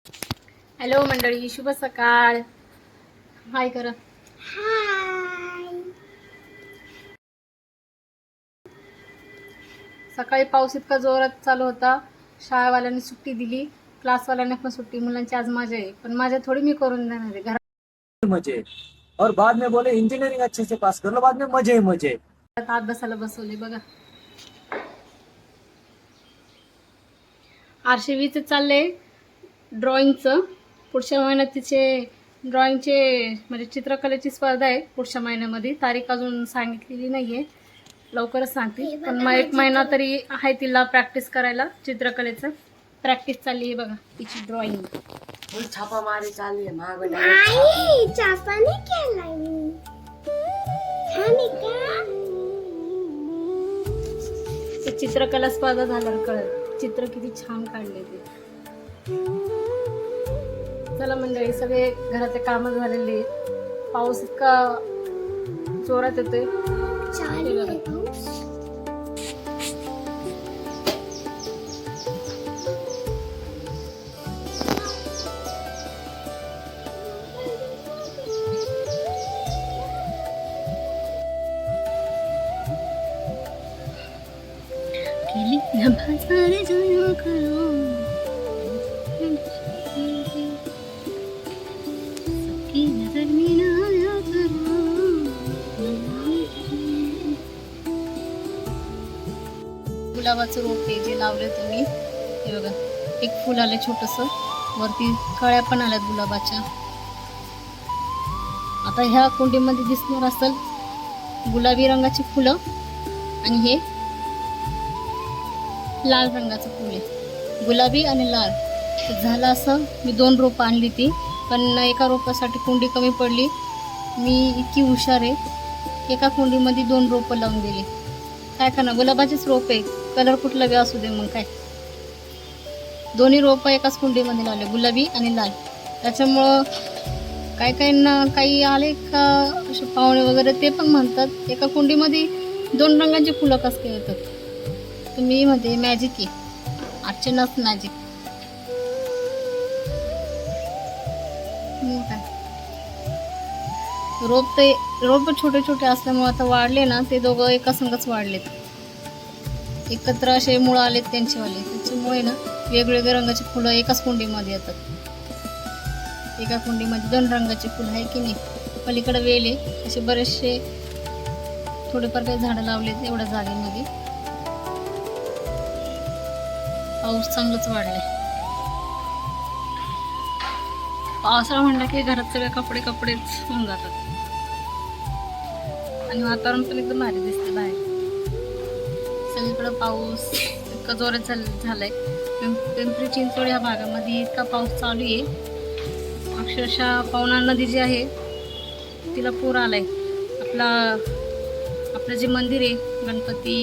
Hello मंडळी, शुभ सकाळ. हाय करा. सकाळी पाऊस इतका जोरात चालू होता. शाळावाल्यांनी सुट्टी दिली, क्लासवाल्यांनी पण सुट्टी. मुलांची आज मजा आहे, पण मजा थोडी मी करून देणार आहे. मजे और बाद में बोले इंजीनियरिंग अच्छे से पास कर लो, बाद में मजे ही मजे. घरात अभ्यासाला बसवले बघा. आरशेवीचं चाललंय ड्रॉइंगचं. पुढच्या महिन्यात तिचे ड्रॉइंगचे म्हणजे चित्रकलेची स्पर्धा आहे पुढच्या महिन्यामध्ये. तारीख अजून सांगितलेली नाहीये, लवकरच सांगते. पण मग 1 महिना तरी आहे तिला प्रॅक्टिस करायला. चित्रकलेचं प्रॅक्टिस चालली आहे बघा तिची ड्रॉइंग. फुल छापा मारी चालली आहे महाग नाही छापा नाही केलाय मी. आणि का ते चित्रकला स्पर्धा झाल्यावर कळलं चित्र किती छान काढले ते. चला मंडळी, सगळे घराचे काम झालेले. पाऊस इतका जोरात येतोय. चालू आहे पाऊस. केली ना बाजार जाया करो, सबकी नजर में ना आया करो. गुलाबाचं रोप आहे जे लावले तुम्ही, हे बघा. एक फुल आले छोटंसं, वरती कळ्या पण आल्यात गुलाबाच्या. आता ह्या कुंडीमध्ये दिसणार असेल गुलाबी रंगाची फुलं आणि हे लाल रंगाचं फुल आहे. गुलाबी आणि लाल झालं असं. मी 2 रोपं आणली ती, पण एका रोपासाठी कुंडी कमी पडली. मी इतकी हुशार आहे, एका कुंडीमध्ये 2 रोपं लावून दिली. काय करणार, गुलाबाचीच रोप आहे, कलर कुठला बी असू दे. मग काय, दोन्ही रोपं एकाच कुंडीमध्ये लावले, गुलाबी आणि लाल. त्याच्यामुळं काही आले का असे पाहुणे वगैरे, ते पण म्हणतात एका कुंडीमध्ये 2 रंगांची फुलं कसं काय येतात. तुम्ही मध्ये मॅजिक आहे, अर्चनाच मॅजिक. रोप छोटे छोटे असल्यामुळे आता वाढले ना, ते दोघं एका संगच वाढलेत. एकत्र असे मुळं आलेत त्यांचेवाले. त्याच्यामुळे ना वेगवेगळ्या रंगाची फुलं एकाच कुंडीमध्ये येतात. एका कुंडीमध्ये 2 रंगाची फुलं आहे की नाही. पलीकडे वेल आहे, असे बरेचसे थोडेफार काही झाडं लावलेत एवढ्या जागेमध्ये. पाऊस चांगलंच वाढलाय. पावसाळा म्हणलं की घरात सगळे कपडेच होऊन जातात. आणि वातावरण पण एकदम भारी दिसते बाहेर. सगळीकडं पाऊस इतका जोरात झालाय. पिंपरी चिंचवड ह्या भागामध्ये इतका पाऊस चालू आहे, अक्षरशः पवना नदी जी आहे तिला पूर आलाय. आपलं जे मंदिर आहे गणपती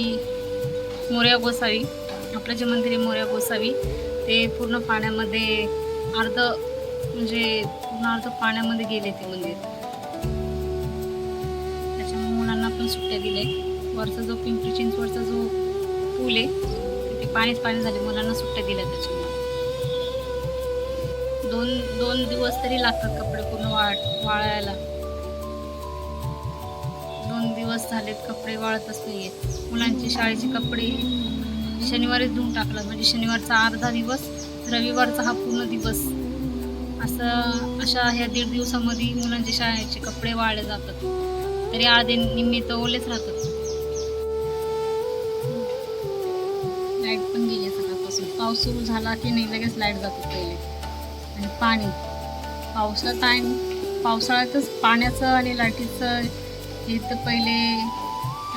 मोरया गोसावी, आपलं जे मंदिर आहे मोरया गोसावी, ते पूर्ण पाण्यामध्ये अर्ध पाण्यामध्ये गेले ते मंदिर. त्याच्यामुळे मुलांना पण सुट्ट्या दिल्या. वरचा जो पिंपरी चिंचवडचा जो पूल आहे ते पाणी झाले, मुलांना सुट्ट्या दिल्या. त्याच्यामुळे 2 दिवस तरी लागतात कपडे पूर्ण वाळायला. 2 दिवस झालेत कपडे वाळतच नाहीये. मुलांची शाळेचे कपडे शनिवारीच धुवून टाकला, म्हणजे शनिवारचा अर्धा दिवस, रविवारचा हा पूर्ण दिवस. अशा ह्या 1.5 दिवसामध्ये मुलांचे शाळेचे कपडे वाळले जातात. तरी अर्धे निम्मे तर ओलेच राहतात. लाईट पण गेली सकाळपासून. पाऊस सुरू झाला की नाही लगेच लाईट जातात पहिले. आणि पाणी, पावसाळ्यातच पाण्याचं आणि लाईटीचं हे तर पहिले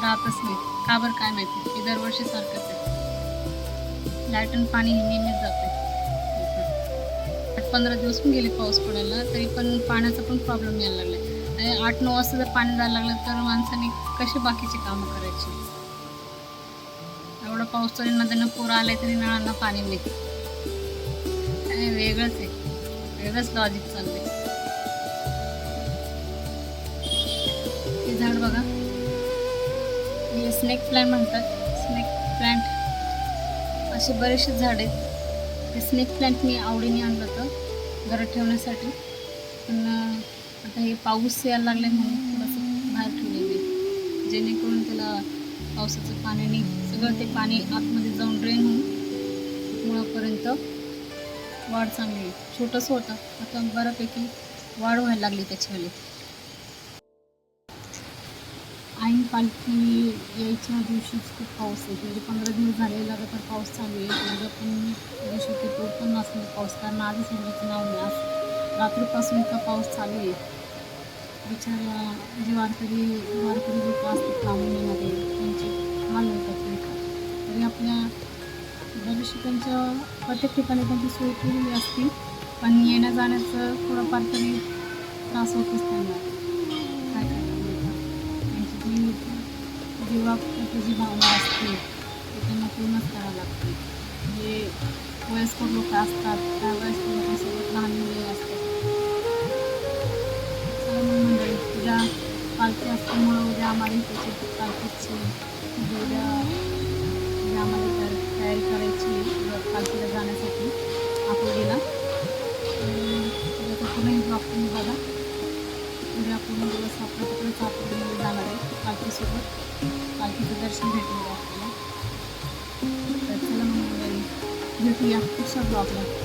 राहतच नाही. का बरं काय माहिती, हे दरवर्षी सारखंच आहे. लाईट आणि पाणी नेहमीच जाते. 15 दिवस पण गेले पाऊस पडायला, तरी पण पाण्याचा पण प्रॉब्लेम यायला लागला. आणि 8-9 वाजता जर पाणी जायला लागलं तर माणसाने कसे बाकीचे कामं करायची. एवढा पाऊस तरी नद्यांना पूर आलाय तरी नळांना पाणी नाही. वेगळंच आहे, वेगळंच लॉजिक चाललंय. हे झाड बघा, हे स्नेक प्लांट म्हणतात. स्नेक प्लांट असे बरेचसे झाड आहेत. ते स्नेक प्लांट मी आवडीने आणलं होतं. घरात ठेवण्यासाठी. पण आता हे पाऊस यायला लागला आहे म्हणून थोडंसं बाहेर ठेवलेलं आहे, जेणेकरून त्याला पावसाचं पाण्याने सगळं ते पाणी आतमध्ये जाऊन ड्रेन होऊन मुळापर्यंत वाढ चांगली आहे. छोटंसं होतं, आता बऱ्यापैकी वाढ व्हायला लागली त्याच्यावाली. ऐन पालखी यायच्या दिवशीच खूप पाऊस आहे, म्हणजे 15 दिवस झाले लगातार पाऊस चालू आहे. म्हणजे पण दिवशी ते तो पण नसणार पाऊस, कारण आधी सोडण्याचं नाव नाही. आज रात्रीपासून इतका पाऊस चालू आहे. बिचाऱ्या जे वारकरी लोक असतात लावणीमध्ये त्यांचे हाल होतात नाही का. तरी आपल्या बरेचसे त्यांच्या प्रत्येक ठिकाणी त्यांची सोय केलेली असते, पण येण्या जाण्याचं थोडंफार तरी त्रास होतच त्यांना. काय करतात नाही का. त्यांची जी जीवाप्रती जी भावना असते ती त्यांना पूर्णच करावं लागते. जे वयस्कर लोक असतात त्या वयस्कर लोकांसोबत लहान मुले असतात. मंडळी उद्या पालखी असल्यामुळं उद्या आम्हाला त्याची पालखीची उद्या आम्हाला तयारी करायची पालखीला जाण्यासाठी आकुर्डीला. उद्याचा पुन्हा ब्लॉग तुम्ही बघा. उद्या पूर्ण दिवस आपल्या तिकडेच आकुर्डीमध्ये जाणार आहे पालखीसोबत. पालखीचं दर्शन भेटणार आहे आपल्याला. तर चला मग भेटूया पुढच्या ब्लॉगला.